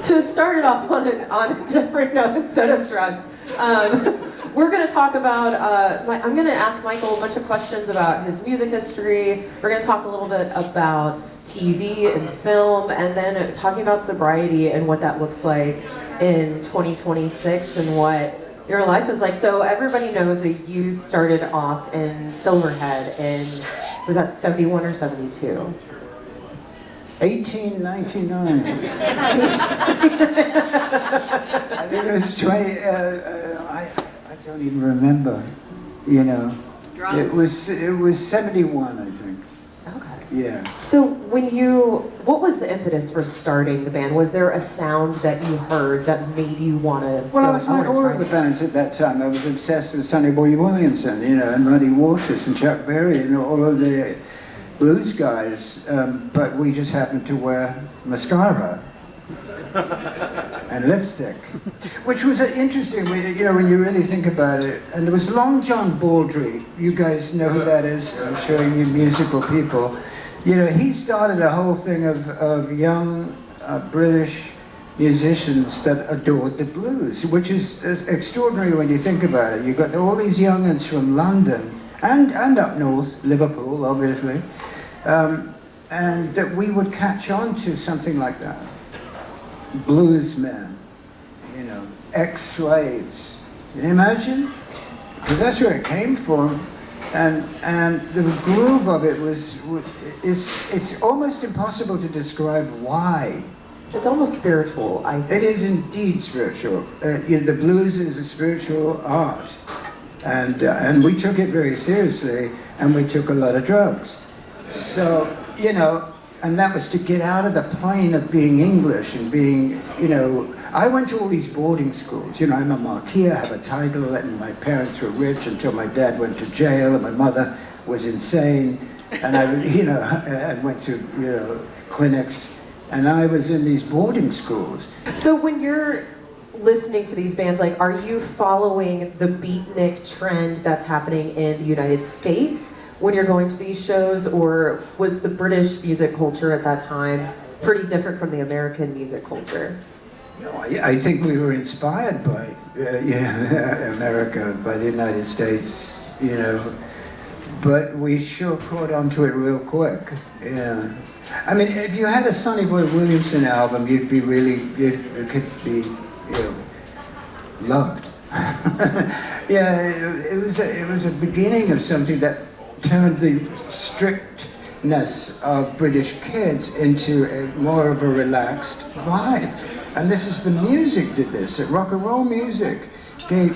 To start it off on a different note instead of drugs, we're going to talk about, I'm going to ask Michael a bunch of questions about his music history. We're going to talk a little bit about TV and film, and then talking about sobriety and what that looks like in 2026 and what your life was like. So everybody knows that you started off in Silverhead in, was that 71 or 72? 1899. I think it was 20. I don't even remember. You know, Drugs. it was 71, I think. Okay. Yeah. So what was the impetus for starting the band? Was there a sound that you heard that made you want to? Well, I was like all of the bands at that time. I was obsessed with Sonny Boy Williamson, you know, and Muddy Waters and Chuck Berry and all of the blues guys, but we just happened to wear mascara and lipstick, which was interesting, you know, when you really think about it. And there was Long John Baldry. You guys know who that is. I'm showing you musical people. You know, he started a whole thing of young British musicians that adored the blues, which is extraordinary when you think about it. You've got all these young'uns from London and up north, Liverpool, obviously, and that we would catch on to something like that. Bluesmen, you know, ex-slaves. Can you imagine? Because that's where it came from, and the groove of it it's almost impossible to describe why. It's almost spiritual, I think. It is indeed spiritual. You know, the blues is a spiritual art. And we took it very seriously, and we took a lot of drugs. So, you know, and that was to get out of the plane of being English and being, you know, I went to all these boarding schools. You know, I'm a Marquis, I have a title, and my parents were rich until my dad went to jail, and my mother was insane, and I, you know, and went to, you know, clinics, and I was in these boarding schools. So when you're listening to these bands, like, are you following the beatnik trend that's happening in the United States when you're going to these shows, or was the British music culture at that time pretty different from the American music culture? No, I think we were inspired by America, by the United States, you know, but we sure caught on to it real quick. Yeah. I mean, if you had a Sonny Boy Williamson album, it could be, you know, loved. Yeah, it was a beginning of something that turned the strictness of British kids into more of a relaxed vibe. And this is the music did this. Rock and roll music gave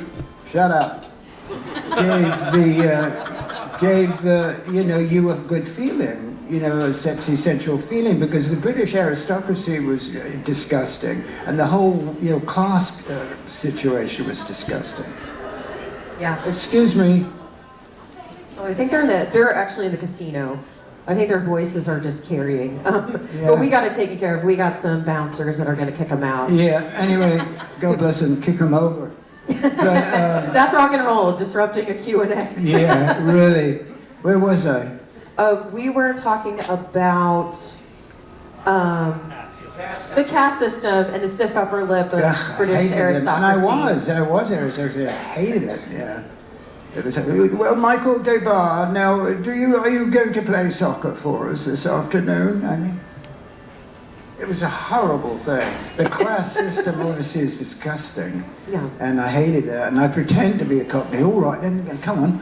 the, you know, you a good feeling, you know, a sexy, sensual feeling, because the British aristocracy was disgusting, and the whole, you know, class situation was disgusting. Yeah. Excuse me. Oh, I think they're actually in the casino. I think their voices are just carrying. Yeah. But we got to take it care of. We got some bouncers that are going to kick them out. Yeah, anyway, God bless them, kick them over. But, that's rock and roll, disrupting a Q&A. Yeah, really. Where was I? We were talking about the caste system and the stiff upper lip of British aristocracy. And I was aristocracy. I hated it, yeah. It was, well, Marquis Des Barres, now, are you going to play soccer for us this afternoon? I mean, it was a horrible thing. The class system obviously is disgusting. Yeah. And I hated that, and I pretend to be a Cockney. All right, then, come on.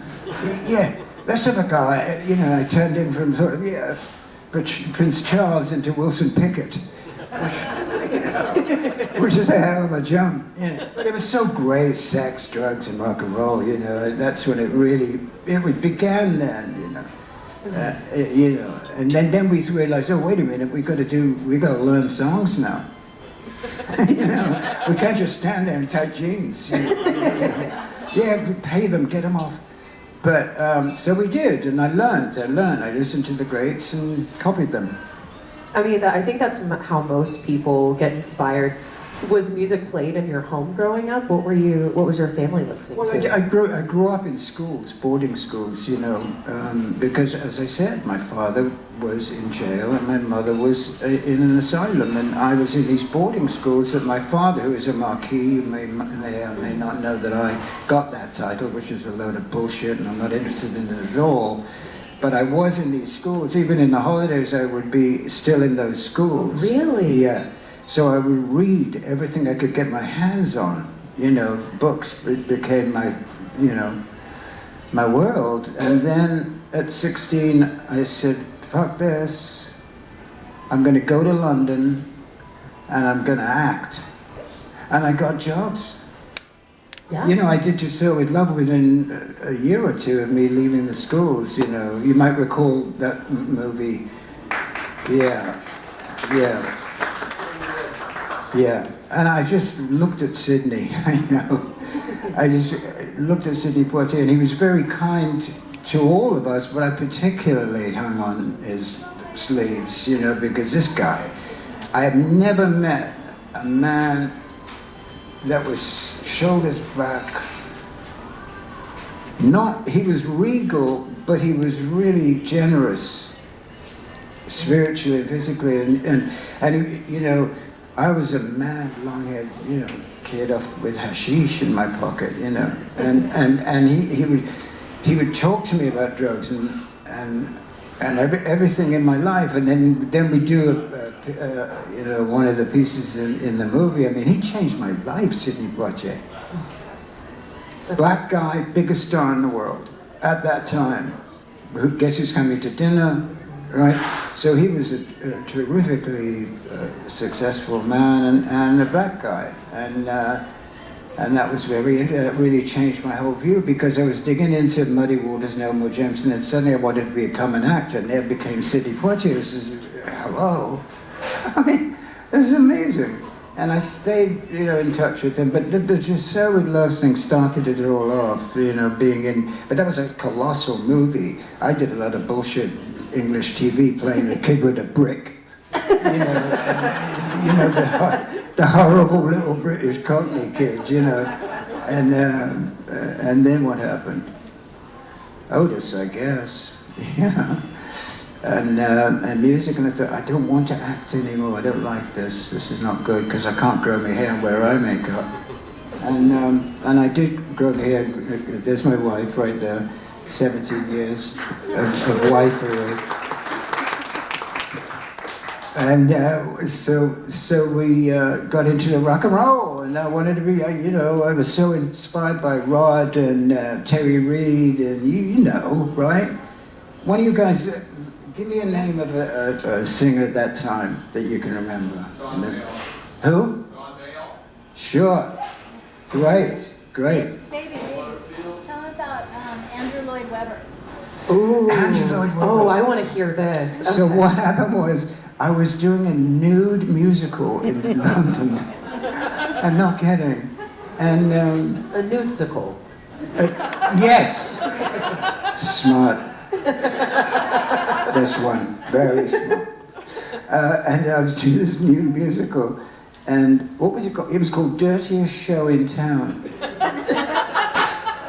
Yeah, let's have a go. You know, I turned in from sort of, Prince Charles into Wilson Pickett. Which is a hell of a jump. You know. But it was so great, sex, drugs, and rock and roll, you know. That's when it began then, you know. You know, and then we realized, oh, wait a minute, we got to learn songs now. You know, we can't just stand there in tight jeans. You know. Yeah, pay them, get them off. But, so we did, and I learned. I listened to the greats and copied them. I mean, I think that's how most people get inspired. Was music played in your home growing up? What was your family listening Well, to? I grew up in schools, boarding schools, because, as I said, my father was in jail and my mother was in an asylum, and I was in these boarding schools that my father, who is a Marquis, may not know that I got that title, which is a load of bullshit, and I'm not interested in it at all. But I was in these schools. Even in the holidays, I would be still in those schools. Really? Yeah. So I would read everything I could get my hands on. Books became my, my world. And then at 16, I said, fuck this. I'm going to go to London and I'm going to act. And I got jobs. Yeah. I did just so with love within a year or two of me leaving the schools. You might recall that movie. Yeah. And I just looked at Sidney, I just looked at Sidney Poitier, and he was very kind to all of us, but I particularly hung on his sleeves, because this guy, I have never met a man that was shoulders back. He was regal, but he was really generous, spiritually and physically, and I was a mad, long-haired, kid off with hashish in my pocket, and he would talk to me about drugs and everything in my life, and then we do one of the pieces in the movie. I mean, he changed my life, Sidney Poitier. Black guy, biggest star in the world at that time. Guess who's coming to dinner? Right, so he was a terrifically successful man and a black guy, and that was really changed my whole view, because I was digging into Muddy Waters, No More Gems, and then suddenly I wanted to become an actor, and there became Sidney Poitier. Hello, I mean, it was amazing, and I stayed in touch with him. But the Just So With Love thing started it all off, being in. But that was a colossal movie. I did a lot of bullshit English TV playing a kid with a brick, the horrible little British Cockney kids, and then what happened? Otis, I guess, and music, and I thought, I don't want to act anymore. I don't like this. This is not good, because I can't grow my hair and wear eye makeup, and I did grow my hair. There's my wife right there. 17 years of wifery. And so we got into the rock and roll, and I wanted to be, I was so inspired by Rod and Terry Reid, and right? One of you guys, give me a name of a singer at that time that you can remember. Who? Sure. Great. Baby, tell me about Andrew Lloyd Webber. Ooh. Andrew Lloyd Webber. Oh, I want to hear this. Okay. So what happened was, I was doing a nude musical in London. I'm not kidding. And a nudesicle. yes. Smart. This one, very smart. And I was doing this new musical, and what was it called? It was called Dirtiest Show in Town.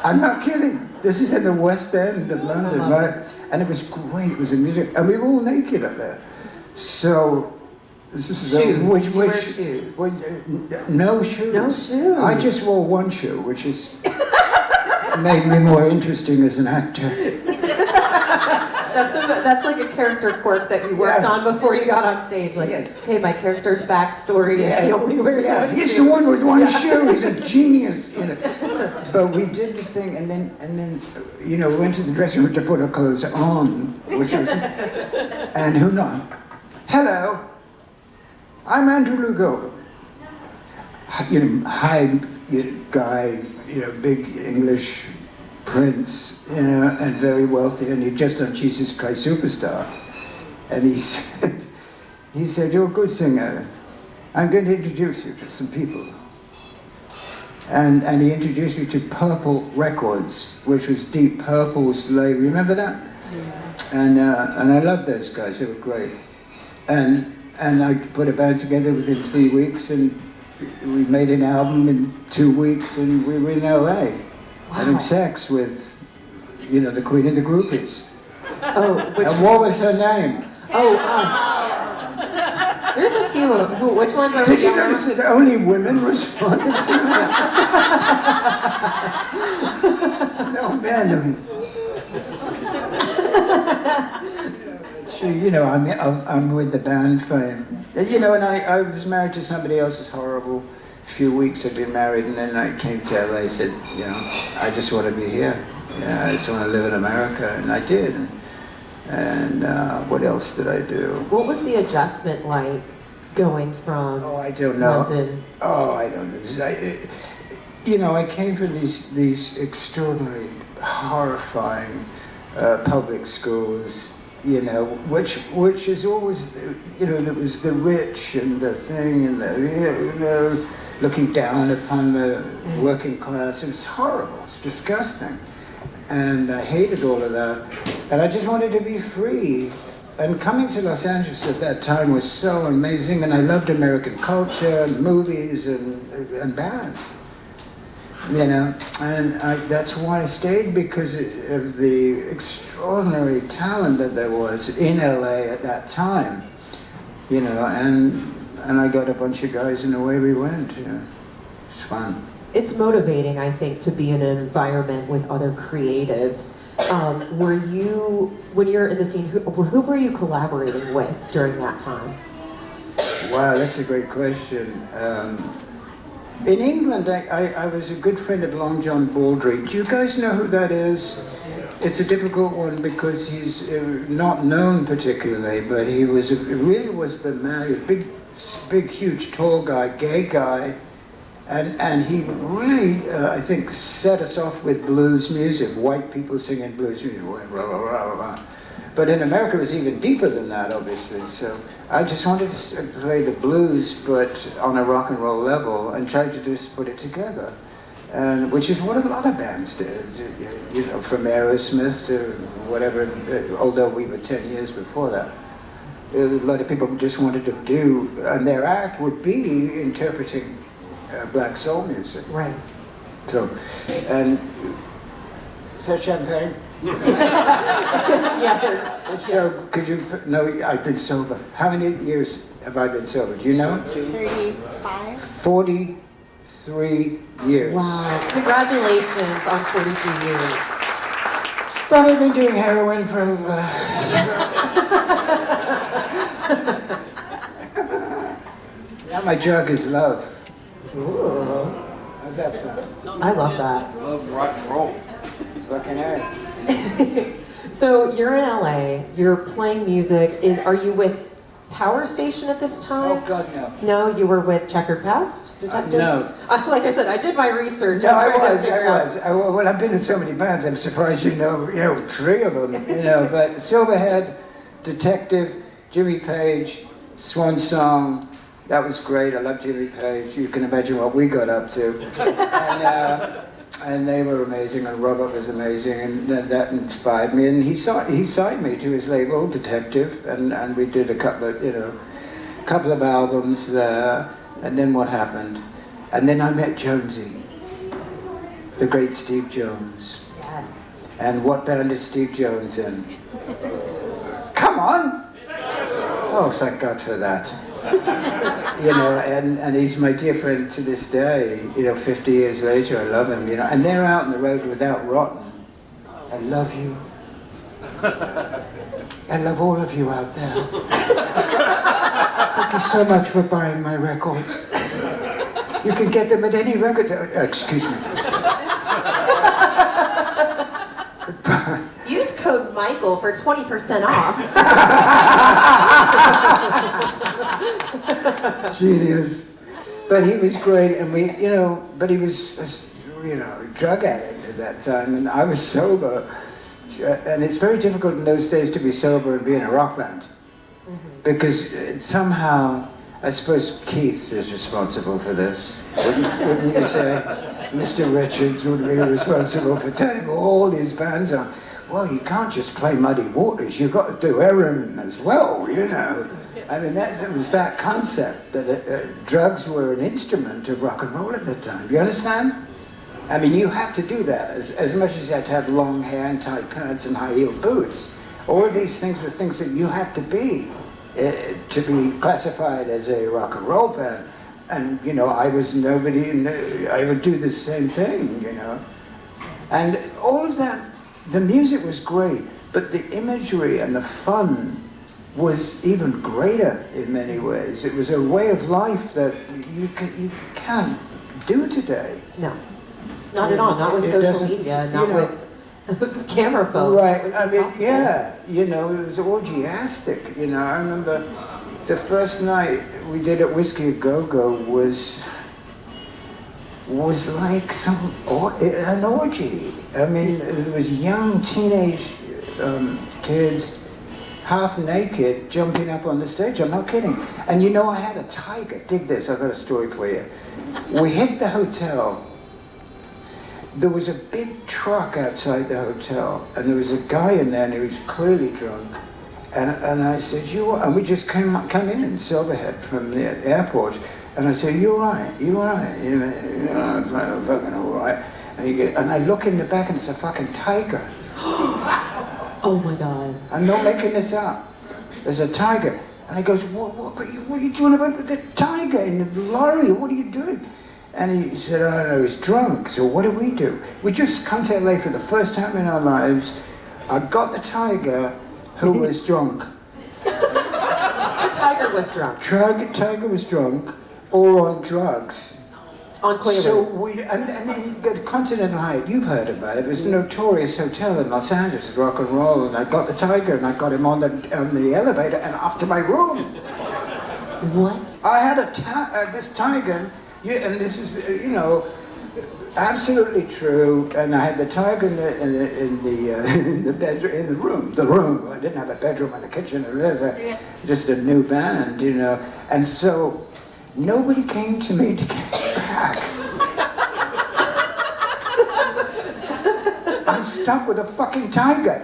I'm not kidding. This is in the West End of London, right? And it was great. It was a music, and we were all naked up there. So, this is shoes. Shoes? No shoes. No shoes. I just wore one shoe, which is made me more interesting as an actor. That's like a character quirk that you worked on before you got on stage. Like, okay, my character's backstory is he only wears one shoe. He's the one with one shoe. He's a genius. But we did the thing, and then we went to the dressing room to put our clothes on, which was, and who knows? Hello, I'm Andrew Lugo. High guy, big English prince, and very wealthy, and he'd just done Jesus Christ Superstar. And he said, you're a good singer. I'm going to introduce you to some people. And he introduced me to Purple Records, which was Deep Purple's label. Remember that? Yeah. And I loved those guys. They were great. And I put a band together within 3 weeks, and we made an album in 2 weeks, and we were in LA having Wow. sex with, you know, the queen of the groupies. Oh, which, And what was her name? there's a few of them. Which ones are Did we you going notice that only women responded to that? No men. I mean, you know, I'm with the band fame. You know, and I was married to somebody else who's horrible. A few weeks I'd been married, and then I came to LA. Said, you know, I just want to be here. Yeah, I just want to live in America, and I did. And what else did I do? What was the adjustment like going from Oh, I don't know. London? Oh, I don't know. You know, I came from these extraordinary, horrifying public schools. You know, which is always, you know, it was the rich and the thing and the, you know, looking down upon the working class. It's horrible. It's disgusting. And I hated all of that. And I just wanted to be free. And coming to Los Angeles at that time was so amazing. And I loved American culture and movies and bands. You know, and that's why I stayed, because of the extraordinary talent that there was in LA at that time. You know, and I got a bunch of guys and away we went. You know, it's fun. It's motivating, I think, to be in an environment with other creatives. Were you, when you're in the scene, who were you collaborating with during that time? Wow, that's a great question. In England, I was a good friend of Long John Baldry. Do you guys know who that is? It's a difficult one because he's not known particularly, but he really was the man, big, huge, tall guy, gay guy. And he really, I think, set us off with blues music, white people singing blues music. Rah, rah, rah, rah. But in America, it was even deeper than that, obviously. So I just wanted to play the blues, but on a rock and roll level, and tried to just put it together. And which is what a lot of bands did, you know, from Aerosmith to whatever, although we were 10 years before that. A lot of people just wanted to do, and their act would be interpreting black soul music. Right. So, and is that champagne? Yes. So, could you, no, I've been sober. How many years have I been sober? Do you know? 35. 43 years. Wow. Congratulations on 43 years. Well, I've been doing heroin for, now my drug is love. Ooh. How's that sound? I love that. Love rock and roll. Fucking A. So you're in LA, you're playing music. Are you with Power Station at this time? Oh, God, no. No, you were with Chequered Past, Detective? No. Like I said, I did my research. No, I'm I trying to was. figure out- Well, I've been in so many bands, I'm surprised you know 3 of them, you know, but Silverhead, Detective, Jimmy Page, Swan Song, that was great. I love Jimmy Page. You can imagine what we got up to. And they were amazing, and Robert was amazing, and that inspired me. And he signed me to his label, Detective, and we did a couple of albums there. And then what happened? And then I met Jonesy, the great Steve Jones. Yes. And what band is Steve Jones in? Come on! Oh, thank God for that. You know, and he's my dear friend to this day. You know, 50 years later, I love him. You know, and they're out on the road without Rotten. I love you. I love all of you out there. Thank you so much for buying my records. You can get them at any record. Excuse me. Use code Michael for 20% off. Genius. But he was great, and but he was, a drug addict at that time, and I was sober. And it's very difficult in those days to be sober and be in a rock band. Because somehow, I suppose Keith is responsible for this. Wouldn't you say? Mr. Richards would be responsible for turning all these bands on. Well, you can't just play Muddy Waters, you've got to do Aaron as well, you know. I mean, that was that concept that drugs were an instrument of rock and roll at the time. Do you understand? I mean, you had to do that as much as you had to have long hair and tight pants and high-heeled boots. All of these things were things that you had to be classified as a rock and roll band. And, you know, I was nobody, and I would do the same thing, you know. And all of that, the music was great, but the imagery and the fun was even greater in many ways. It was a way of life that you can't do today. No, not at all. Not with social media, not with camera phones. Right, I mean, yeah, you know, it was orgiastic, you know. I remember the first night we did at Whiskey A Go-Go was like an orgy. I mean, it was young teenage kids, half naked, jumping up on the stage. I'm not kidding. And you know, I had a tiger. Dig this, I've got a story for you. We hit the hotel. There was a big truck outside the hotel, and there was a guy in there, and he was clearly drunk. And I said, and we just came in Silverhead from the airport. And I said, you all right? You all right? You know, I'm fucking all right. And I look in the back, and it's a fucking tiger. Oh my God. I'm not making this up. There's a tiger. And he goes, what are you doing about the tiger in the lorry? What are you doing? And he said, I don't know, he's drunk. So what do? We just come to LA for the first time in our lives. I got the tiger who was drunk. The tiger was drunk. Tiger was drunk or on drugs. On Quaaludes. So and then the Continental Hyatt, you've heard about it. It was a notorious hotel in Los Angeles, rock and roll. And I got the tiger, and I got him on the elevator and up to my room. What? I had this tiger, and this is you know, absolutely true. And I had the tiger in the bedroom, in the room. The room. I didn't have a bedroom and a kitchen. It was just a new band, you know. And so nobody came to me to get me back. I'm stuck with a fucking tiger.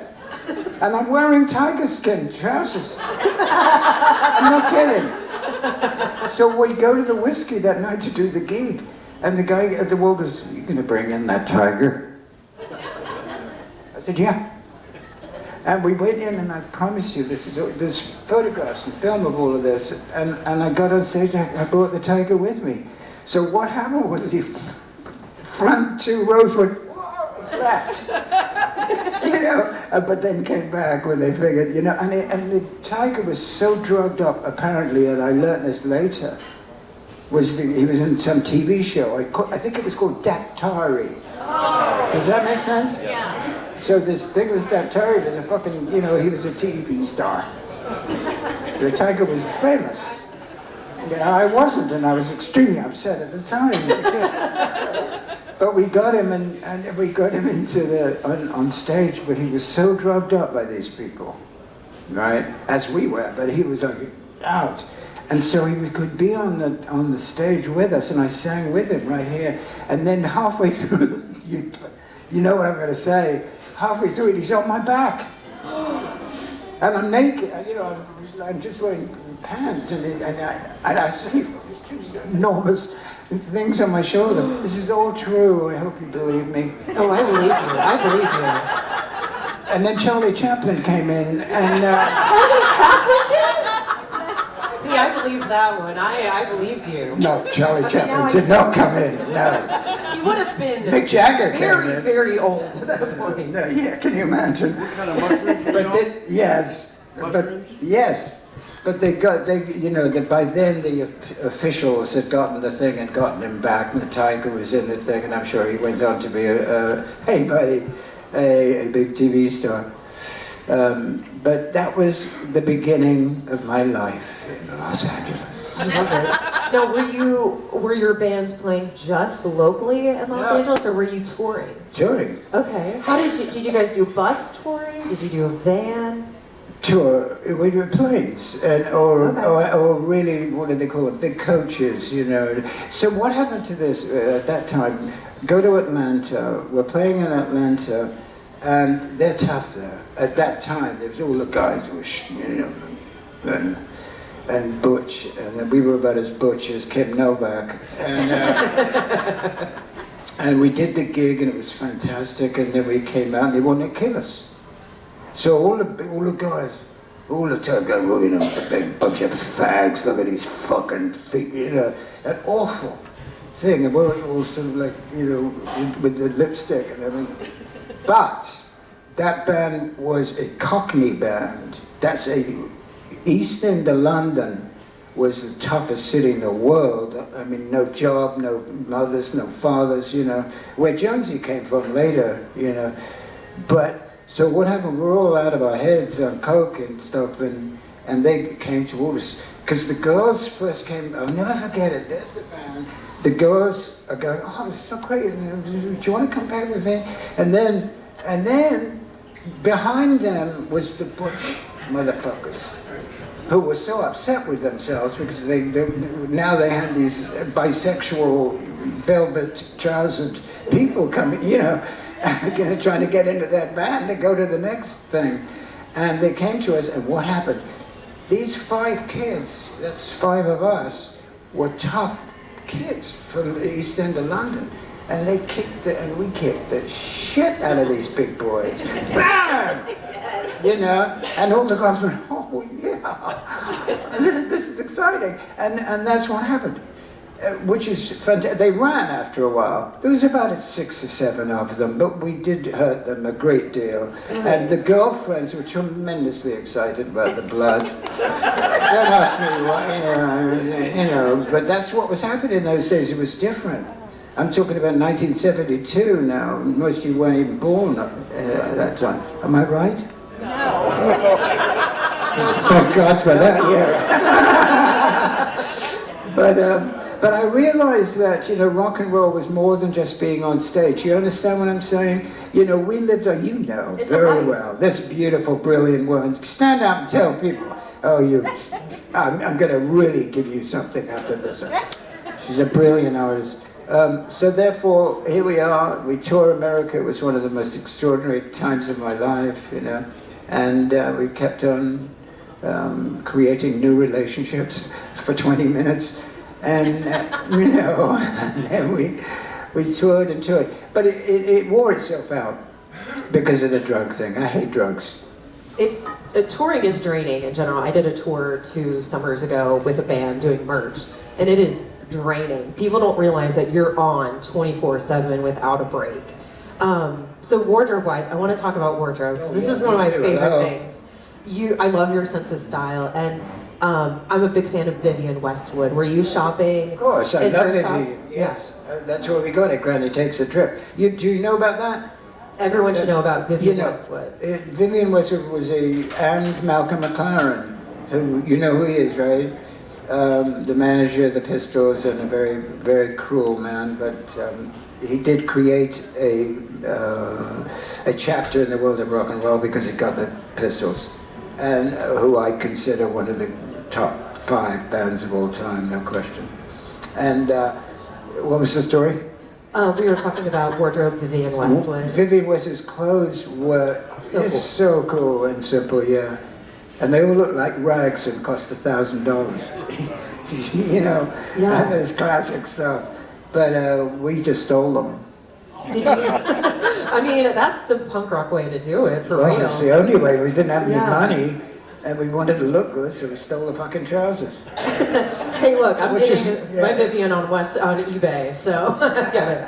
And I'm wearing tiger skin trousers. I'm not kidding. So we go to the Whiskey that night to do the gig. And the guy at the wall goes, "You gonna bring in that tiger?" I said, "Yeah." And we went in, and I promise you, there's photographs and film of all of this. And I got on stage, I brought the tiger with me. So what happened was the front two rows went left, you know, but then came back when they figured, you know, and the tiger was so drugged up, apparently, and I learned this later, he was in some TV show. I think it was called Daktari. Oh. Does that make sense? Yeah. So this thing was Daktari was a fucking, you know, he was a TV star. The tiger was famous. You know, I wasn't, and I was extremely upset at the time. But we got him, and we got him into on stage, but he was so drugged up by these people, right? As we were, but he was out. And so he could be on the stage with us, and I sang with him right here. And then halfway through, you know what I'm going to say, halfway through it, he's on my back. And I'm naked, you know, I'm just wearing pants, and I see enormous things on my shoulder. This is all true, I hope you believe me. Oh, I believe you, I believe you. And then Charlie Chaplin came in, and... Charlie Chaplin did? See, I believed that one. I believed you. No, Charlie Chaplin did not come in, no. He would have been Mick Jagger very, came in. very old at that point. No, yeah, can you imagine? What kind of mushrooms? Yes. Mushrooms? Yes. But by then the officials had gotten the thing and gotten him back, and the tiger was in the thing, and I'm sure he went on to be a big TV star. But that was the beginning of my life in Los Angeles. Now, were your bands playing just locally in Los Angeles, or were you touring? Touring. Okay. How did you guys do bus touring? Did you do a van? Tour, we were planes, or really, what do they call it, big coaches, you know. So what happened to this at that time? Go to Atlanta, we're playing in Atlanta, and they're tough there. At that time, there was all the guys who were, you know, and butch, and we were about as butch as Kim Novak, and and we did the gig, and it was fantastic. And then we came out, and they wanted to kill us. So all the guys, all the time going, well, you know, a big bunch of fags. Look at these fucking feet, you know, that awful thing. And we're all sort of like, you know, with the lipstick and everything. But that band was a Cockney band. That's a East End of London was the toughest city in the world. I mean, no job, no mothers, no fathers, you know. Where Jonesy came from later, you know. But, so what happened, we were all out of our heads on coke and stuff, and they came toward us. Because the girls first came, I'll never forget it, there's the band. The girls are going, oh, this is so great, do you want to come back with me? And then behind them was the butch motherfuckers, who were so upset with themselves because now they had these bisexual, velvet-trousered people coming, you know, trying to get into that band to go to the next thing. And they came to us, and what happened? These 5 kids, that's 5 of us, were tough kids from the East End of London. And we kicked the shit out of these big boys. Bam! You know, and all the guys went, oh yeah, this is exciting. And that's what happened, which is fantastic. They ran after a while. There was about 6 or 7 of them, but we did hurt them a great deal. And the girlfriends were tremendously excited about the blood. Don't ask me what, you know, but that's what was happening in those days. It was different. I'm talking about 1972 now. Most of you weren't even born at that time. Am I right? No. Thank God for that, yeah. But I realized that, you know, rock and roll was more than just being on stage. You understand what I'm saying? You know, we lived on, you know, it's very well. This beautiful, brilliant woman. Stand up and tell people, oh, I'm going to really give you something after this. She's a brilliant artist. So therefore, here we are. We tour America. It was one of the most extraordinary times of my life, you know. And we kept on creating new relationships for 20 minutes. And, you know, and then we toured and toured. But it wore itself out because of the drug thing. I hate drugs. Touring is draining in general. I did a tour 2 summers ago with a band doing merch, and it is draining. People don't realize that you're on 24/7 without a break. So wardrobe-wise, I want to talk about wardrobe, because this is one of my favorite things. I love your sense of style, and I'm a big fan of Vivienne Westwood. Were you shopping? Of course, I love Warehaus? Vivienne. Yes, that's where we got it. Granny Takes a Trip. Do you know about that? Everyone should know about Vivienne You know, Westwood. Vivienne Westwood was and Malcolm McLaren, who, you know who he is, right? The manager of the Pistols, and a very, very cruel man, but he did create a chapter in the world of rock and roll because he got the Pistols, and who I consider one of the top 5 bands of all time, no question. And what was the story? We were talking about wardrobe, Vivienne Westwood. Vivienne Westwood's clothes were So cool. so cool and simple, yeah. And they all looked like rags and cost $1,000. You know, Yeah. and there's classic stuff. But we just stole them. Did you? I mean, that's the punk rock way to do it, for Well, real. it's the only way. We didn't have any Yeah. money, and we wanted to look good, so we stole the fucking trousers. Hey, look, I'm Which getting is- my yeah. Vivienne on eBay, so I get it.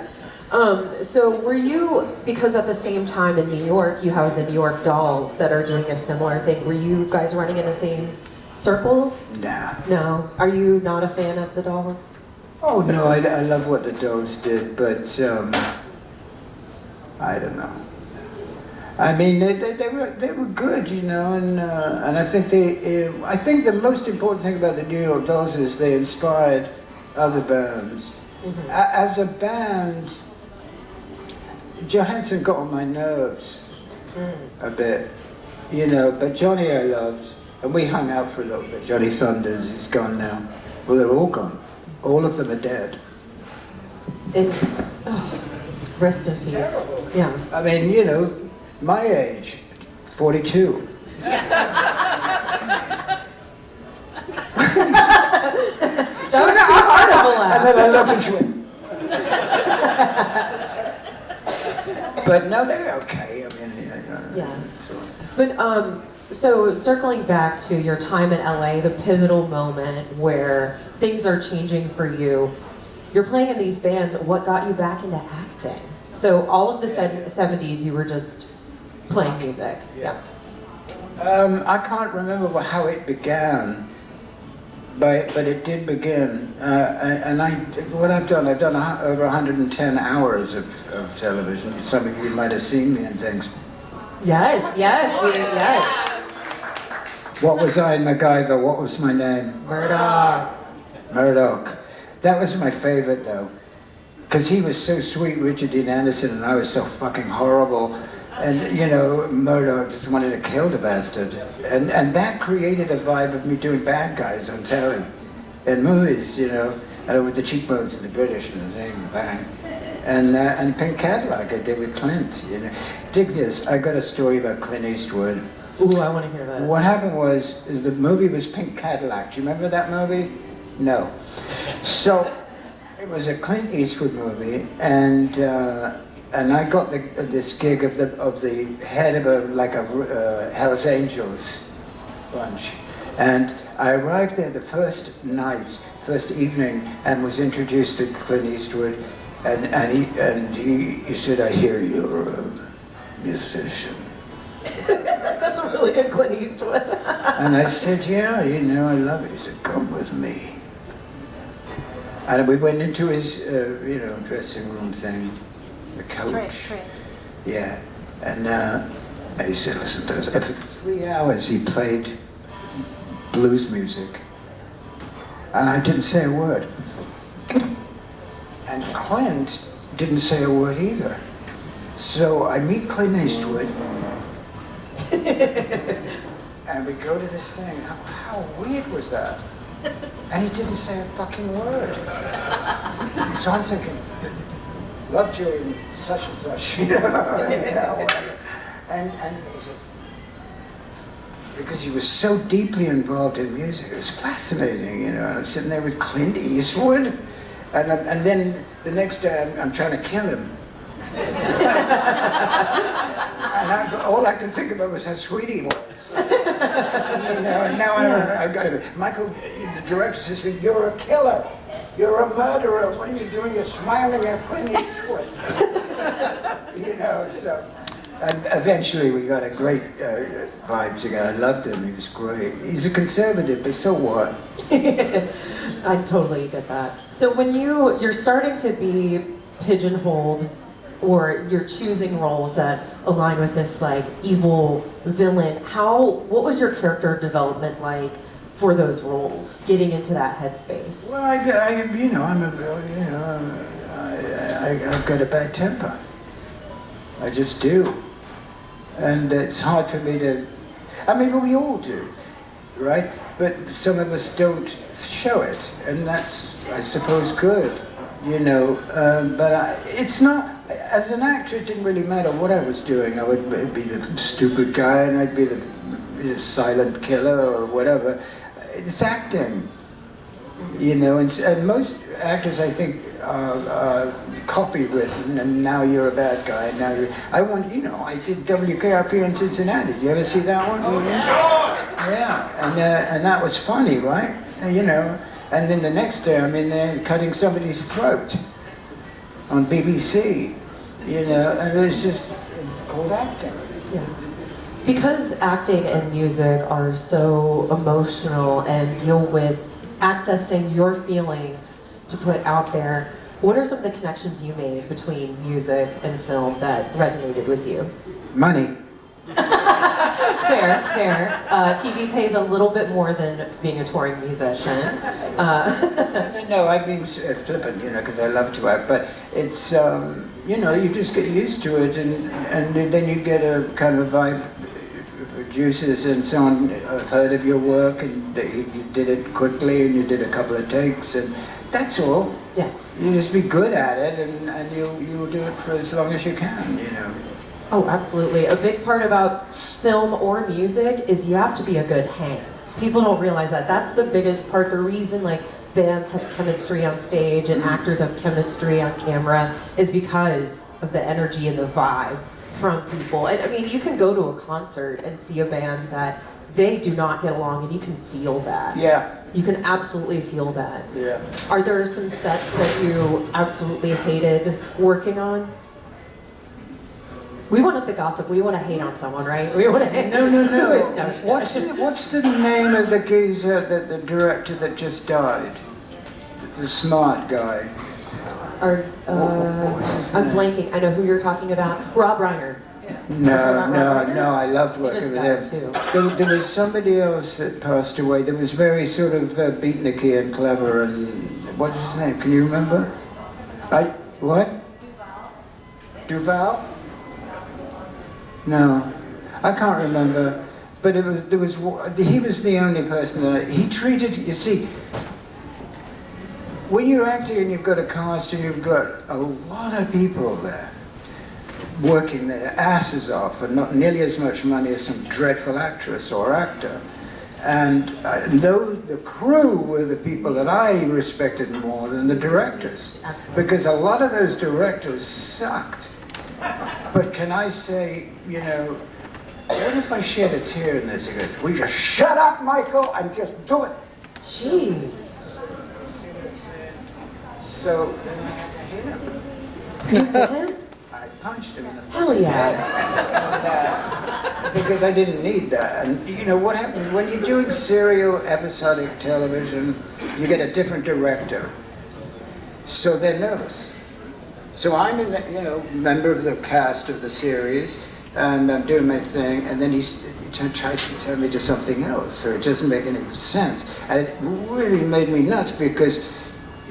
So were you, because at the same time in New York, you have the New York Dolls that are doing a similar thing. Were you guys running in the same circles? Nah. No. Are you not a fan of the Dolls? Oh, no, I love what the Dolls did, but I don't know. I mean, they were good, you know, and I think the most important thing about the New York Dolls is they inspired other bands. Mm-hmm. As a band, Johansson got on my nerves a bit, you know, but Johnny I loved, and we hung out for a little bit. Johnny Thunders, he's gone now. Well, they're all gone. All of them are dead. Rest in peace. Yeah. I mean, you know, my age, 42. And I looked and she went. But no, they're okay. I mean, Yeah. But so circling back to your time in LA, the pivotal moment where things are changing for you, you're playing in these bands. What got you back into acting? So all of the 70s, you were just playing music. Yeah. I can't remember how it began, but it did begin. What I've done over 110 hours of television. Some of you might have seen me and things. Yes. What was I in MacGyver? What was my name? Murdoc. That was my favorite though, because he was so sweet, Richard Dean Anderson, and I was so fucking horrible. And Murdoc just wanted to kill the bastard. And that created a vibe of me doing bad guys on telly and movies, and with the cheekbones and the British and the thing, bang. And Pink Cadillac I did with Clint, Dig this, I got a story about Clint Eastwood. Ooh, I want to hear that. What happened was, the movie was Pink Cadillac. Do you remember that movie? No. So, it was a Clint Eastwood movie, and I got this gig of the head of a Hells Angels bunch, and I arrived there the first evening, and was introduced to Clint Eastwood, and he said, "I hear you're a musician." That's a really good Clint Eastwood. And I said, "Yeah, I love it." He said, "Come with me." And we went into his, dressing room thing. The coach. Yeah. And he said, "Listen to this." And for 3 hours he played blues music. And I didn't say a word. And Clint didn't say a word either. So I meet Clint Eastwood. And we go to this thing. How weird was that? And he didn't say a fucking word. So I'm thinking, "Loved you in such and such, whatever." And he said, because he was so deeply involved in music, it was fascinating, and I'm sitting there with Clint Eastwood, and then the next day I'm trying to kill him. And all I could think about was how sweet he was. And now I've got to. Michael, the director says to me, "You're a killer. You're a murderer. What are you doing? You're smiling at Clint Eastwood." So. And eventually we got a great vibe together. I loved him. He was great. He's a conservative, but so what? I totally get that. So when you're starting to be pigeonholed, or you're choosing roles that align with this evil villain, what was your character development like for those roles, getting into that headspace? Well, I've got a bad temper. I just do. And it's hard for me to, we all do, right? But some of us don't show it, and that's, I suppose, good, but it's not, as an actor, it didn't really matter what I was doing. I would be the stupid guy, and I'd be the silent killer, or whatever. It's acting, and most actors, I think, are copywritten, and now you're a bad guy. I did WKRP in Cincinnati. You ever see that one? Oh, yeah. And that was funny, right? And then the next day I'm in there cutting somebody's throat on BBC, and it's called acting. Yeah. Because acting and music are so emotional and deal with accessing your feelings to put out there, what are some of the connections you made between music and film that resonated with you? Money. Fair. TV pays a little bit more than being a touring musician. No, I mean flippant, because I love to act, but it's, you just get used to it, and then you get a kind of vibe. Producers and so on have heard of your work, and you did it quickly, and you did a couple of takes, and that's all. Yeah. You just be good at it, and you'll do it for as long as you can, Oh, absolutely. A big part about film or music is you have to be a good hand. People don't realize that. That's the biggest part. The reason bands have chemistry on stage and actors have chemistry on camera is because of the energy and the vibe from people. And I mean, you can go to a concert and see a band that they do not get along and you can feel that. Yeah. You can absolutely feel that. Yeah. Are there some sets that you absolutely hated working on? We want the gossip. We want to hate on someone, right? We want to hate. No. What's the name of the geezer, the director that just died? The smart guy. Or, What was his I'm name? blanking. I know who you're talking about. Rob Reiner. No, I loved He working just with died him. too. There was somebody else that passed away that was very sort of beatniky and clever and what's his name? Can you remember? What? Duval? No, I can't remember. But he was the only person that he treated. You see, when you're acting and you've got a cast and you've got a lot of people there working their asses off and not nearly as much money as some dreadful actress or actor. And the crew were the people that I respected more than the directors. Absolutely. Because a lot of those directors sucked. But can I say, what if I shed a tear in this? He goes, "Will you shut up, Michael, and just do it." Jeez. So, then I had to hit him. You hit him? I punched him in the Hell yeah. because I didn't need that. And what happens when you're doing serial episodic television, you get a different director. So they're nervous. So I'm member of the cast of the series, and I'm doing my thing, and then he tries to turn me to something else, so it doesn't make any sense. And it really made me nuts, because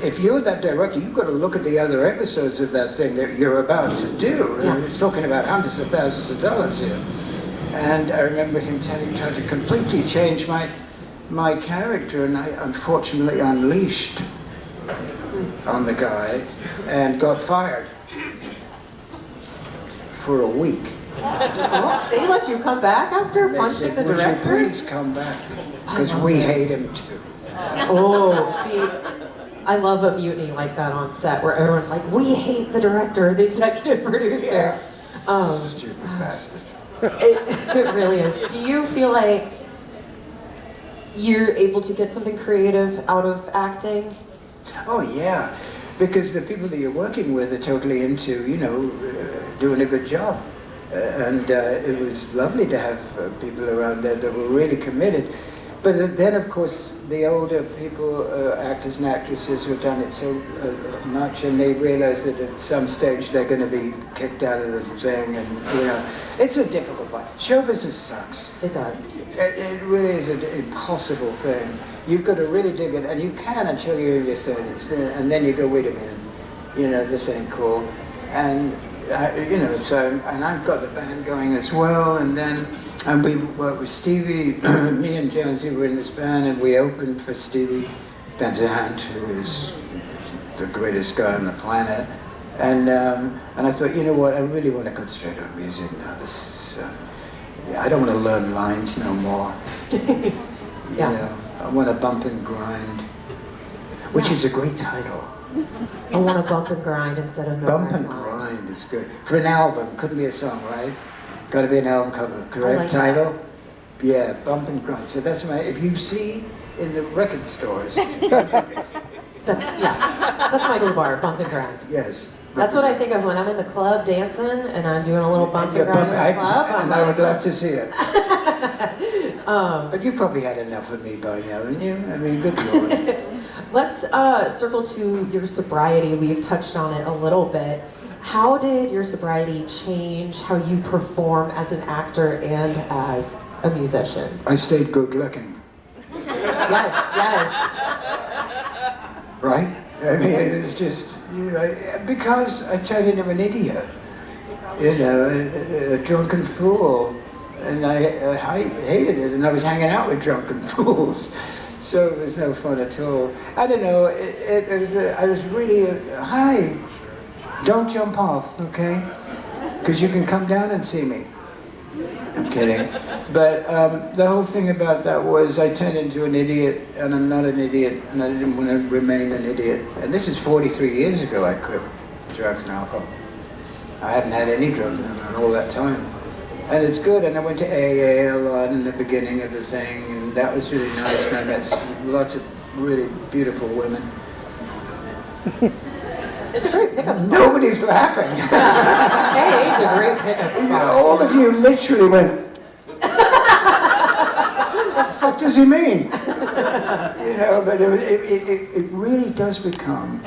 if you're that director, you've got to look at the other episodes of that thing that you're about to do. Yeah. He's talking about hundreds of thousands of dollars here. And I remember him trying to completely change my character, and I unfortunately unleashed on the guy and got fired for a week. Oh, they let you come back after They punching said, the "Would you director? please come back? Because we hate him too." Oh, see, I love a mutiny like that on set where everyone's like, we hate the director, the executive producer. Stupid bastard. It really is. Do you feel like you're able to get something creative out of acting? Oh yeah, because the people that you're working with are totally into, doing a good job. It was lovely to have people around there that were really committed. But then, of course, the older people, actors and actresses who have done it so much, and they realize that at some stage they're going to be kicked out of the thing, and it's a difficult part. Show business sucks. It does. It really is an impossible thing. You've got to really dig it, and you can until you're in your 30s, and then you go, wait a minute, this ain't cool. And and I've got the band going as well, and we worked with Stevie. Me and Jonesy were in this band, and we opened for Stevie Benzant, who is the greatest guy on the planet. And I thought, you know what? I really want to concentrate on music now. I don't want to learn lines no more. Yeah. I want to bump and grind, which is a great title. I want to bump and grind instead of Bump memorize and lines. grind is good. For an album, couldn't be a song, right? Got to be an album cover, correct? like Title? Yeah, bump and grind. So that's if you see in the record stores, That's Michael Bar, bump and grind. yes. That's what I think of when I'm in the club dancing and I'm doing a little bump and Yeah, grind in the club. and I would love to see it. But you probably had enough of me by now, haven't you? I mean, good Lord. Let's circle to your sobriety. We've touched on it a little bit. How did your sobriety change how you perform as an actor and as a musician? I stayed good looking, Yes. right? I mean, it was just, because I turned into an idiot, a drunken fool. And I hated it, and I was hanging out with drunken fools. So it was no fun at all. I don't know, I was really, hi, don't jump off, okay? Because you can come down and see me. I'm kidding. But the whole thing about that was I turned into an idiot, and I'm not an idiot, and I didn't want to remain an idiot. And this is 43 years ago I quit drugs and alcohol. I haven't had any drugs in all that time. And it's good, and I went to AA a lot in the beginning of the thing, and that was really nice, and I met lots of really beautiful women. It's a great pickup spot. Nobody's laughing. Hey, it's a great pickup spot. All of you literally went, what the fuck does he mean? You know, but it really does become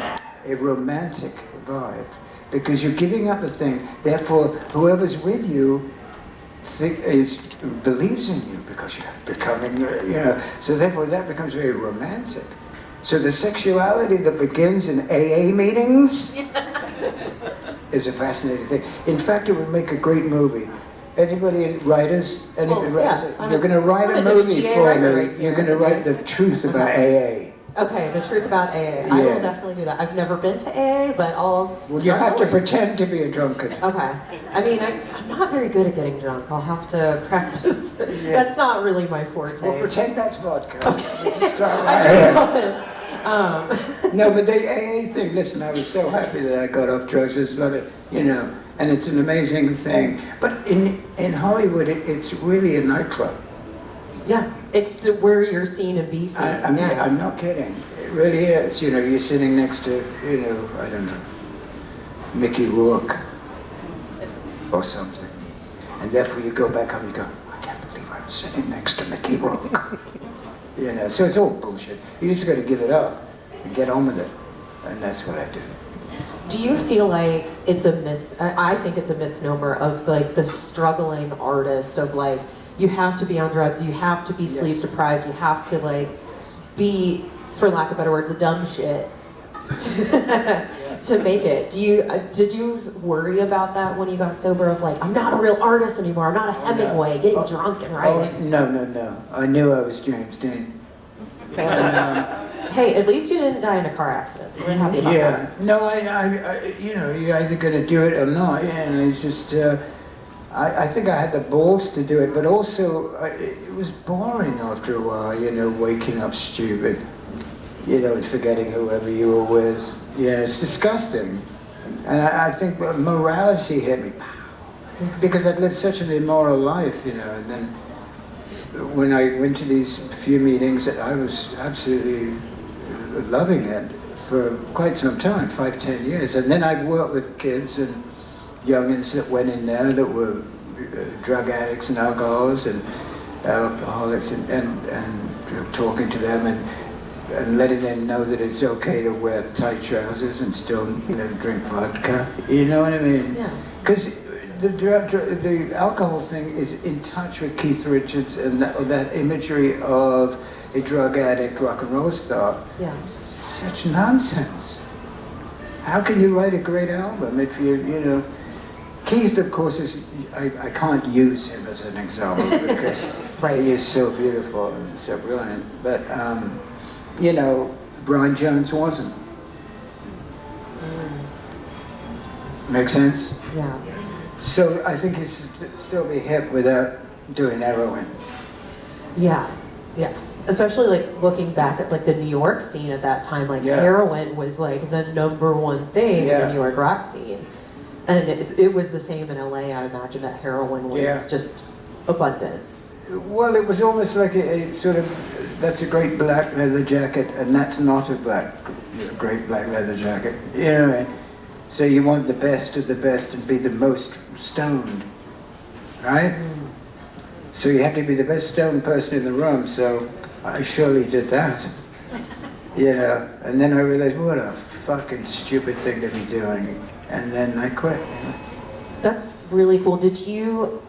a romantic vibe because you're giving up a thing. Therefore, whoever's with you believes in you because you're becoming, so therefore that becomes very romantic. So the sexuality that begins in AA meetings is a fascinating thing. In fact, it would make a great movie. Anybody, writers? You're going to write a movie for me. You're going to write the truth about AA. Okay, the truth about AA. I will definitely do that. I've never been to AA, but Well, you have to pretend to be a drunkard. Okay. I mean, I'm not very good at getting drunk. I'll have to practice. That's not really my forte. Well, pretend that's vodka. Okay. Let's start I right here. promise. No, but the AA thing, listen, I was so happy that I got off drugs. It's not and it's an amazing thing. But in Hollywood, it's really a nightclub. Yeah, it's where you're seen and be seen. I'm not kidding. It really is. You're sitting next to, I don't know, Mickey Rourke or something. And therefore you go back home and you go, I can't believe I'm sitting next to Mickey Rourke. So it's all bullshit. You just got to give it up and get on with it. And that's what I do. Do you feel like it's I think it's a misnomer of like the struggling artist of like, you have to be on drugs, you have to be sleep deprived, you have to like be, for lack of better words, a dumb shit to make it. Did you worry about that when you got sober of like, I'm not a real artist anymore, I'm not a Hemingway, getting drunk and writing? No. I knew I was James Dean. Hey, at least you didn't die in a car accident, so we're happy about that. No, you're either going to do it or not. And it's just, I think I had the balls to do it, but also it was boring after a while, waking up stupid, and forgetting whoever you were with. Yeah, it's disgusting. And I think morality hit me, because I'd lived such an immoral life, and then when I went to these few meetings, I was absolutely loving it for quite some time, 5-10 years. And then I'd worked with kids and youngins that went in there that were drug addicts and alcoholics and alcoholics and talking to them and letting them know that it's okay to wear tight trousers and still drink vodka. You know what I mean? Yeah. Because the alcohol thing is in touch with Keith Richards and that imagery of a drug addict rock and roll star. Yeah. Such nonsense. How can you write a great album if Keith, of course, I can't use him as an example because he is so beautiful and so brilliant. But, Brian Jones wasn't. Make sense? Yeah. So I think you should still be hip without doing heroin. Yeah. Especially like looking back at like the New York scene at that time, like heroin was like the #1 thing in the New York rock scene. And it was the same in LA. I imagine that heroin was just abundant. Well, it was almost like a sort of, that's a great black leather jacket, and that's not a great black leather jacket. So you want the best of the best and be the most stoned, right? So you have to be the best stoned person in the room, so I surely did that. And then I realized, what a fucking stupid thing to be doing. And then I quit. That's really cool. Did you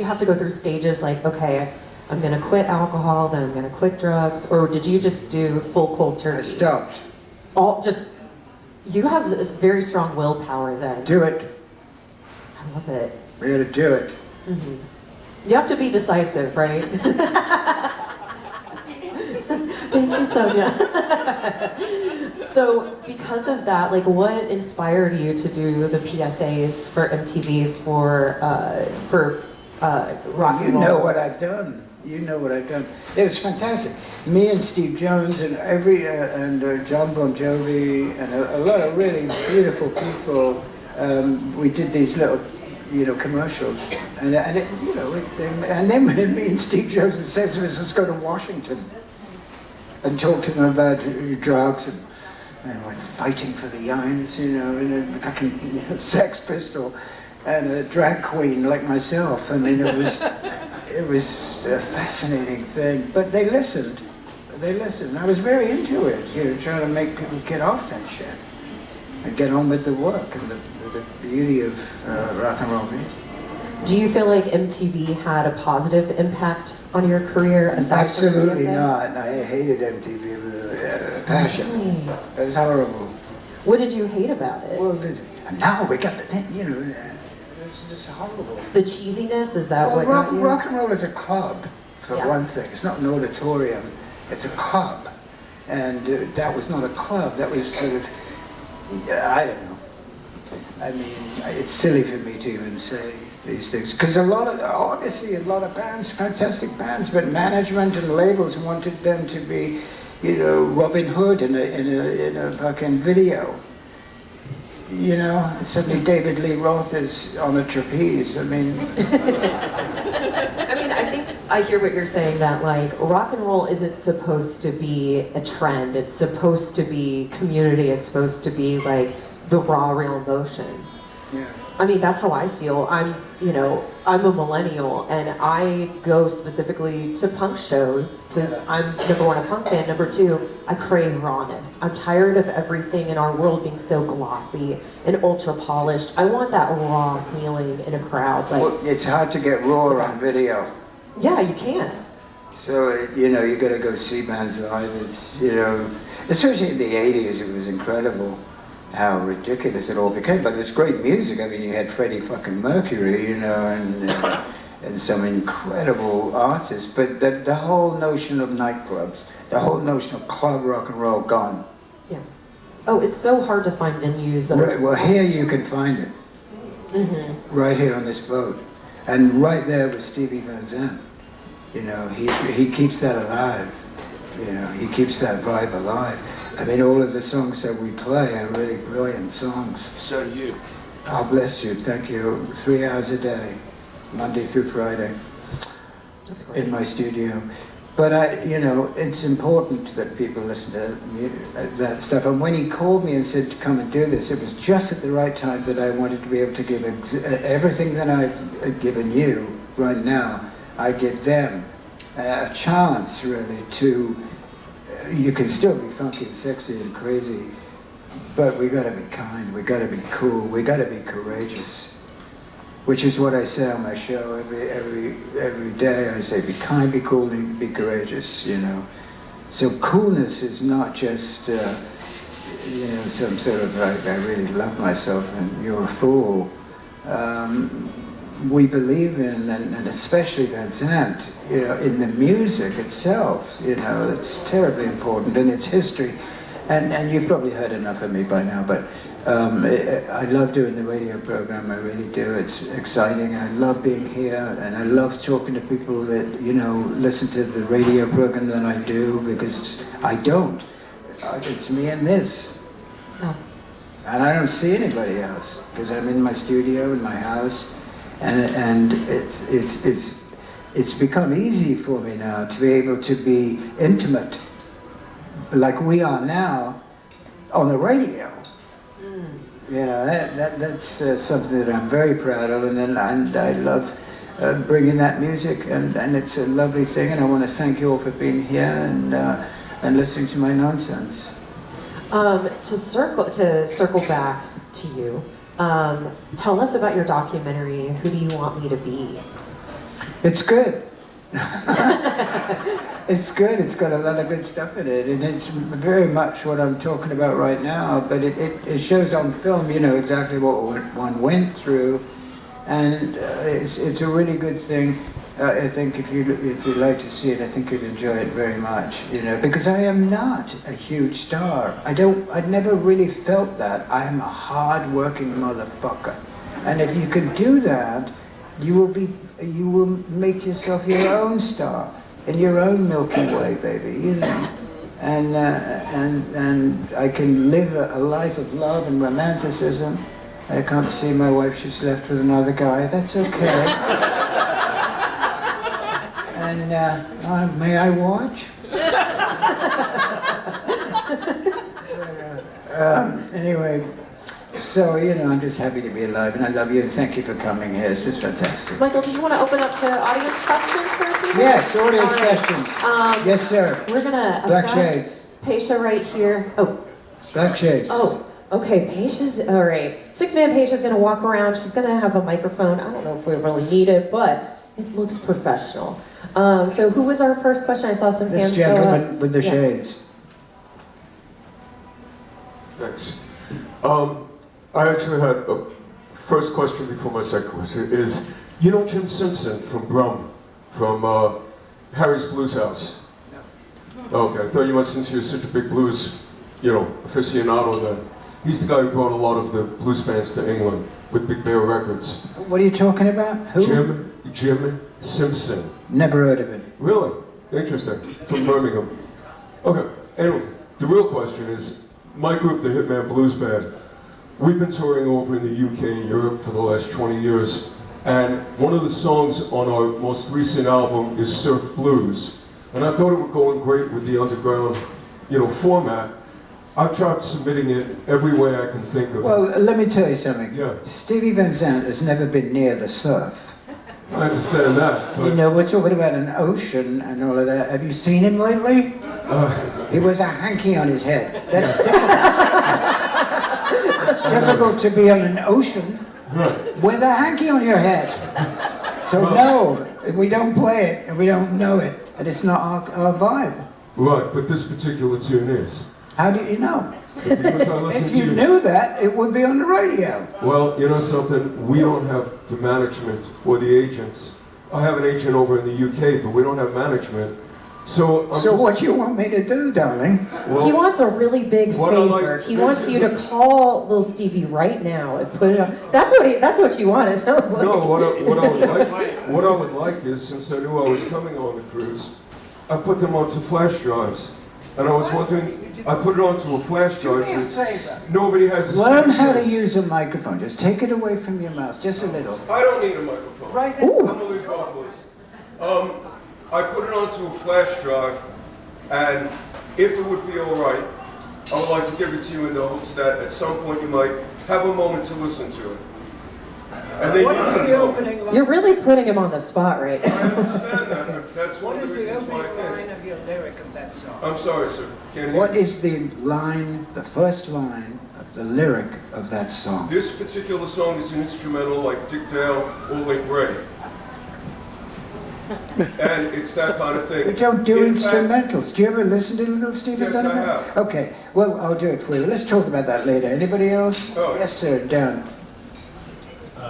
have to go through stages like, okay, I'm gonna quit alcohol, then I'm gonna quit drugs, or did you just do full cold turkey? I stopped. You have this very strong willpower then. Do it. I love it. We gotta do it. Mm-hmm. You have to be decisive, right? Thank you, Sonia. So, because of that, like, what inspired you to do the PSAs for MTV for rock You and roll. know what I've done. You know what I've done. It was fantastic. Me and Steve Jones and John Bon Jovi and a lot of really beautiful people. We did these little, commercials, and it, and then me and Steve Jones said to us, let's go to Washington and talk to them about drugs and we're fighting for the youngs, and a fucking Sex Pistol and a drag queen like myself. I mean, it was a fascinating thing. But they listened. I was very into it, trying to make people get off that shit and get on with the work and the beauty of rock and roll music. Do you feel like MTV had a positive impact on your career aside Absolutely from music? not. I hated MTV with a passion. It was horrible. What did you hate about it? Well, and now we got the thing, it's just horrible. The cheesiness, is that Well, what got you? rock and roll is a club, for Yeah. one thing. It's not an auditorium, it's a club. And that was not a club, that was sort of, I don't know. I mean, it's silly for me to even say these things. Because obviously a lot of bands, fantastic bands, but management and labels wanted them to be, Robin Hood in a fucking video. Suddenly David Lee Roth is on a trapeze. I mean, I think I hear what you're saying, that like rock and roll isn't supposed to be a trend. It's supposed to be community. It's supposed to be like the raw, real emotions. yeah. I mean, that's how I feel. I'm a millennial, and I go specifically to punk shows because I'm, number one, a punk fan. Number two, I crave rawness. I'm tired of everything in our world being so glossy and ultra polished. I want that raw feeling in a crowd. Like, Well, it's hard to get raw on video. yeah, you can. So, you gotta go see bands live. It's, especially in the 80s, it was incredible how ridiculous it all became. But it's great music. I mean, you had Freddie fucking Mercury, and some incredible artists. But the whole notion of nightclubs, the whole notion of club rock and roll, gone. Yeah. Oh, it's so hard to find venues that are. Well, here you can find it. Right here on this boat. And right there with Stevie Van Zandt. He keeps that alive. He keeps that vibe alive. I mean, all of the songs that we play are really brilliant songs. So do you. Oh, bless you. Thank you. 3 hours a day, Monday through Friday, That's great. in my studio. But it's important that people listen to that stuff. And when he called me and said to come and do this, it was just at the right time that I wanted to be able to give everything that I've given you right now. I give them a chance, really, to. You can still be funky and sexy and crazy, but we gotta be kind, we gotta be cool, we gotta be courageous. Which is what I say on my show every day. I say, be kind, be cool, and be courageous, So coolness is not just, some sort of, I really love myself and you're a fool. We believe in, and especially Van Zandt, in the music itself, it's terribly important, and its history. And you've probably heard enough of me by now, but I love doing the radio program, I really do. It's exciting. I love being here, and I love talking to people that, listen to the radio program that I do, because I don't. It's me and this. Oh. And I don't see anybody else, because I'm in my studio, in my house, and it's become easy for me now to be able to be intimate, like we are now, on the radio. That's something that I'm very proud of, and I love bringing that music, and it's a lovely thing, and I want to thank you all for being here and listening to my nonsense. To circle back to you, tell us about your documentary, Who Do You Want Me to Be? It's good. It's good. It's got a lot of good stuff in it, and it's very much what I'm talking about right now. But it shows on film, exactly what one went through, and it's a really good thing. I think if you'd like to see it, I think you'd enjoy it very much. Because I am not a huge star. I'd never really felt that. I am a hard-working motherfucker, and if you can do that, you will be you will make yourself your own star in your own Milky Way, baby. You know, and I can live a life of love and romanticism. I can't see my wife; she's left with another guy. That's okay. And may I watch? Anyway, so, you know, I'm just happy to be alive, and I love you, and thank you for coming here. It's just fantastic. Michael, did you want to open up to audience questions for a few minutes? Yes, audience All right. questions. Yes, sir. We're gonna Black shades. Peisha right here. Oh, Black shades. oh, okay. Peisha's all right. Six-man Peisha's gonna walk around. She's gonna have a microphone. I don't know if we really need it, but it looks professional. So who was our first question? I saw some This hands go up. gentleman with the Yes. shades. Thanks. I actually had a first question before my second question is, you know Jim Simpson from Brum, from Harry's Blues House? No. Okay, I thought you might, since you're such a big blues, you know, aficionado then. He's the guy who brought a lot of the blues bands to England with Big Bear Records. What are you talking about? Who? Jim Simpson. Never heard of it. Really? Interesting. From Birmingham. Okay, anyway, the real question is, my group, the Hitman Blues Band, we've been touring over in the UK and Europe for the last 20 years, and one of the songs on our most recent album is Surf Blues, and I thought it would go in great with the underground, you know, format. I've tried submitting it every way I can think of. Well, let me tell you something. Yeah. Stevie Van Zandt has never been near the surf. I understand that, but You know, we're talking about an ocean and all of that. Have you seen him lately? He wears a hanky on his head. That's difficult. It's difficult to be on an ocean with a hanky on your head. So no, we don't play it and we don't know it, and it's not our vibe. right, but this particular tune is. How do you know? Because I listen If to you knew that, it would be on the radio. Well, you know something, we don't have the management or the agents. I have an agent over in the UK, but we don't have management. So, So what do you want me to do, darling? well, He wants a really big What I favor. like- He wants you to call little Stevie right now and put it on. That's what you want. It sounds like. no, what I would like is, since I knew I was coming on the cruise, I put them onto flash drives. And I was wondering, I put it onto a flash drive Do me a since favor. nobody has a Learn how to CD. use a microphone. Just take it away from your mouth, just a little. I don't need a microphone. Right I'm there. a lead vocalist. I put it onto a flash drive, and if it would be all right, I would like to give it to you in the hopes that at some point you might have a moment to listen to it. And then you can tell me. You're really putting him on the spot right I now. understand that. That's one of the reasons why I came. of your lyric of that song? I'm sorry, sir. Can't hear What you. is the line, the first line of the lyric of that song? This particular song is an instrumental like Dick Dale or Link Ray. And it's that kind of thing. We don't do In fact, instrumentals. Do you ever listen to Little Stevie Yes, I Van Zandt? have. Okay, well, I'll do it for you. Let's talk about that later. Anybody else? Oh. Yes, sir, down.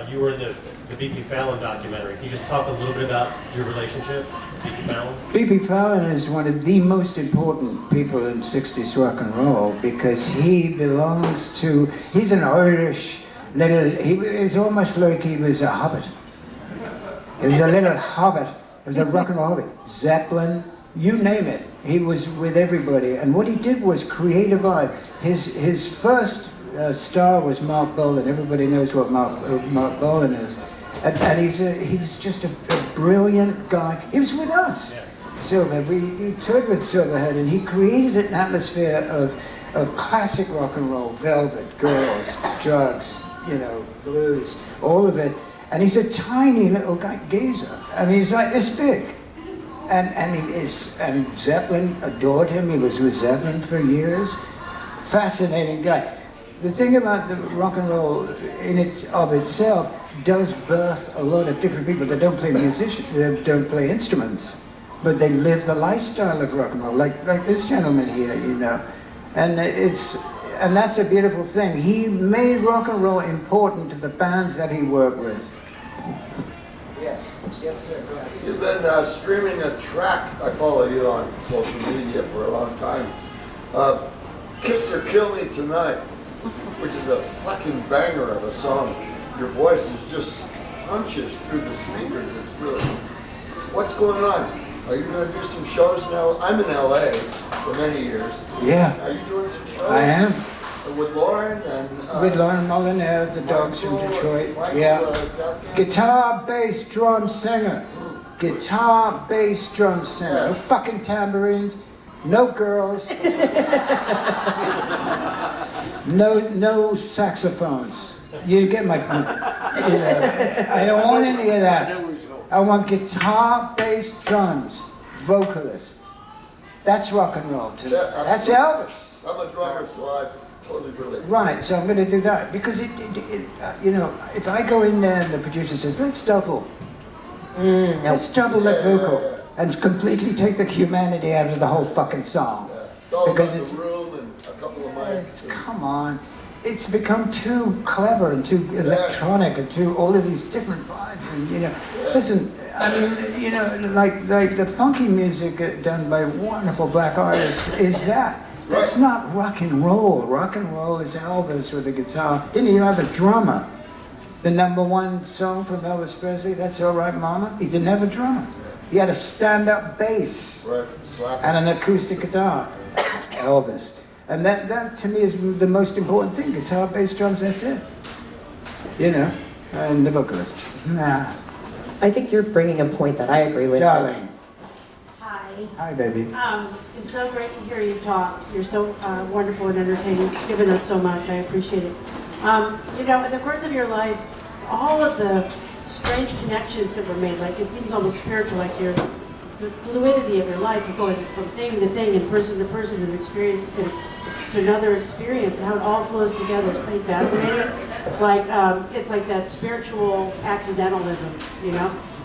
You were in the B.P. Fallon documentary. Can you just talk a little bit about your relationship with B.P. Fallon? B.B. Fallon is one of the most important people in 60s rock and roll because he belongs to, he's an Irish little, it's almost like he was a hobbit. He was a little hobbit. He was a rock and roll hobbit. Zeppelin, you name it. He was with everybody. And what he did was create a vibe. His first star was Mark Bolan. Everybody knows what Mark Bolan is. And he's just a brilliant guy. He was with us. Yeah. Silver, we toured with Silverhead, and he created an atmosphere of classic rock and roll, velvet, girls, drugs, you know, blues, all of it. And he's a tiny little guy, geezer, and he's like this big. And Zeppelin adored him. He was with Zeppelin for years. Fascinating guy. The thing about the rock and roll in itself does birth a lot of different people that don't play don't play instruments, but they live the lifestyle of rock and roll, like this gentleman here, you know. And that's a beautiful thing. He made rock and roll important to the bands that he worked with. Yes, sir. Yes. You've been streaming a track. I follow you on social media for a long time. Kiss or Kill Me Tonight, which is a fucking banger of a song. Your voice is just punches through the speakers. It's really, what's going on? Are you going to do some shows now? I'm in LA for many years. Yeah, Are you doing some shows? I am. With Lauren and... With Lauren Molyneux, the dogs from Michael, Detroit. Michael, Yeah. Duncan. Guitar, bass, drum, singer. Guitar, bass, drum, singer. No fucking tambourines. No girls. No saxophones. You get my point. I don't want any of that. I want guitar, bass, drums, vocalists. That's rock and roll to me. Yeah, That's absolutely. Elvis. I'm a drummer, so I totally relate. Right, so I'm going to do that because if I go in there and the producer says, let's double that vocal and completely take the humanity out of the whole fucking song. Yeah. It's all Because about it's- the room and a couple of mics. Come on. It's become too clever and too electronic and too all of these different vibes. And, listen, I mean, like the funky music done by wonderful black artists is that. That's not rock and roll. Rock and roll is Elvis with a guitar. Didn't you have a drummer? The #1 song from Elvis Presley, That's All Right Mama? He didn't have a drummer. He had a stand-up bass Right, slap. and an acoustic guitar. Elvis. And that to me is the most important thing. Guitar, bass, drums, that's it. And the vocalist. Nah. I think you're bringing a point that I agree with. Darling. Hi. Hi, baby. It's so great to hear you talk. You're so wonderful and entertaining. You've given us so much. I appreciate it. In the course of your life, all of the strange connections that were made, like it seems almost spiritual, like the fluidity of your life, of going from thing to thing and person to person and experience to another experience, and how it all flows together. It's pretty fascinating. Like, it's like that spiritual accidentalism,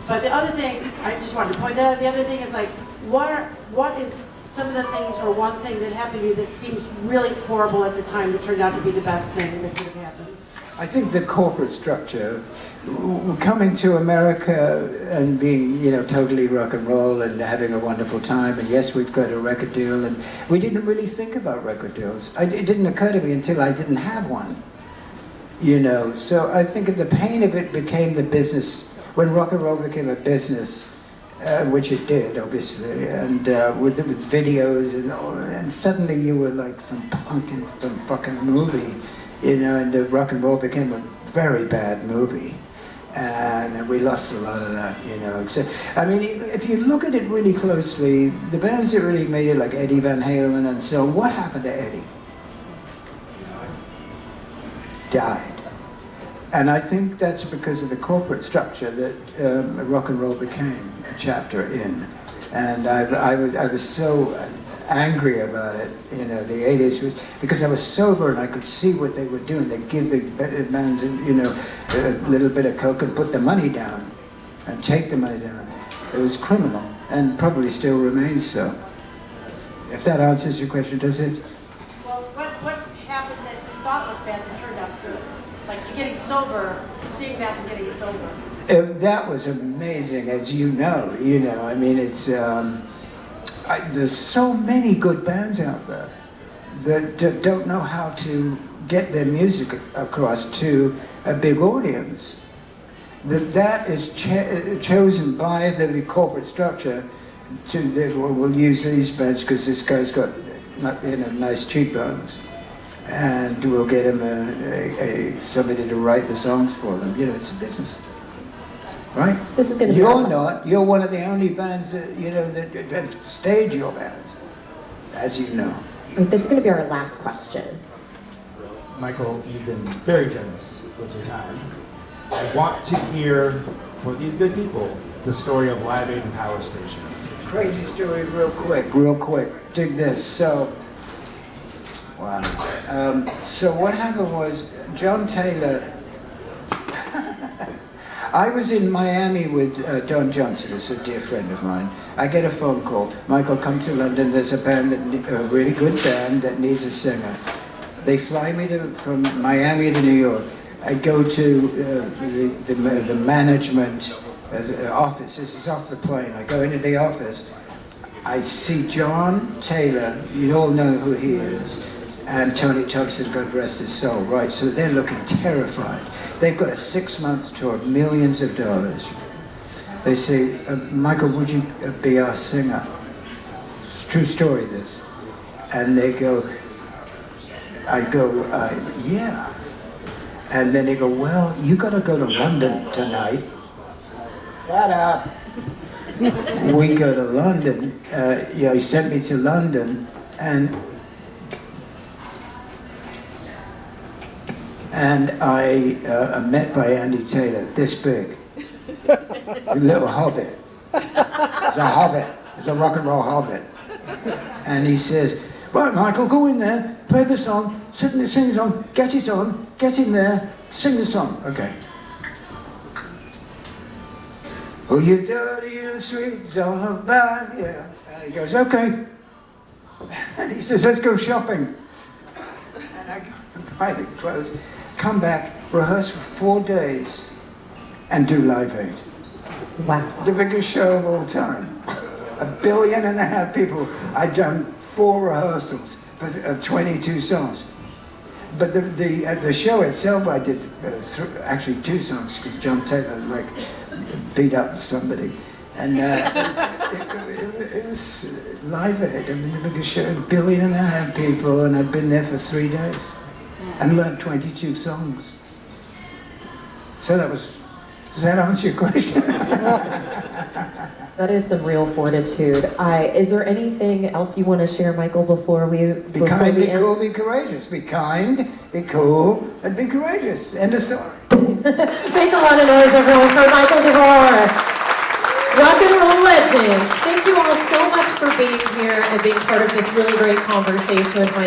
But the other thing, I just wanted to point out, the other thing is like, what is some of the things or one thing that happened to you that seems really horrible at the time that turned out to be the best thing that could have happened? I think the corporate structure, coming to America and being, totally rock and roll and having a wonderful time, and yes, we've got a record deal, and we didn't really think about record deals. It didn't occur to me until I didn't have one, So I think the pain of it became the business, when rock and roll became a business, which it did, obviously, and with videos and suddenly you were like some punk in some fucking movie, and the rock and roll became a very bad movie. And we lost a lot of that, So, I mean, if you look at it really closely, the bands that really made it, like Eddie Van Halen and so on, what happened to Eddie? Died. And I think that's because of the corporate structure that rock and roll became a chapter in. And I was so angry about it, the 80s, was because I was sober and I could see what they were doing. They give the bands, a little bit of coke and put the money down and take the money down. It was criminal and probably still remains so. If that answers your question, does it? Well, what happened that you thought was bad that turned out good? Like you getting sober, seeing that and getting sober. That was amazing, as you know. I mean, it's there's so many good bands out there that don't know how to get their music across to a big audience. That is chosen by the corporate structure we'll use these bands because this guy's got nice cheekbones. And we'll get him somebody to write the songs for them. It's a business, right? This is going to be. You're not. You're one of the only bands that stage your bands, as you know. Wait, this is going to be our last question. Michael, you've been very generous with your time. I want to hear, for these good people, the story of Live Aid and Power Station. Crazy story, real quick. Dig this. So, wow. So what happened was John Taylor. I was in Miami with Don Johnson, who's a dear friend of mine. I get a phone call. Michael, come to London. There's a band, a really good band that needs a singer. They fly me from Miami to New York. I go to the management office. This is off the plane. I go into the office. I see John Taylor. You all know who he is. And Tony Thompson, God rest his soul, right? So they're looking terrified. They've got a 6-month tour, millions of dollars. They say, Michael, would you be our singer? It's a true story, this. And they go, I go, yeah. And then they go, well, you got to go to London tonight. Shut up. We go to London. He sent me to London, and I am met by Andy Taylor, this big, a little hobbit. It's a hobbit. It's a rock and roll hobbit. And he says, right, Michael, go in there, play the song, sing the song, get it on, get in there, sing the song. Okay. Oh, you dirty and sweet's all about, yeah. And he goes, okay. And he says, let's go shopping. And I go and buy the clothes, come back, rehearse for 4 days, and do Live Aid. Wow. The biggest show of all time. 1.5 billion people. I'd done 4 rehearsals, but 22 songs. But the show itself, I did actually 2 songs because John Taylor beat up somebody, and it was Live Aid. I mean, the biggest show, 1.5 billion people, and I'd been there for 3 days and learned 22 songs. So does that answer your question? That is some real fortitude. Is there anything else you want to share, Michael, before we Be kind, be cool, be courageous. Be kind, be cool, and be courageous. End of story. Make a lot of noise, everyone, for Michael Des Barres, rock and roll legend. Thank you all so much for being here and being part of this really great conversation with my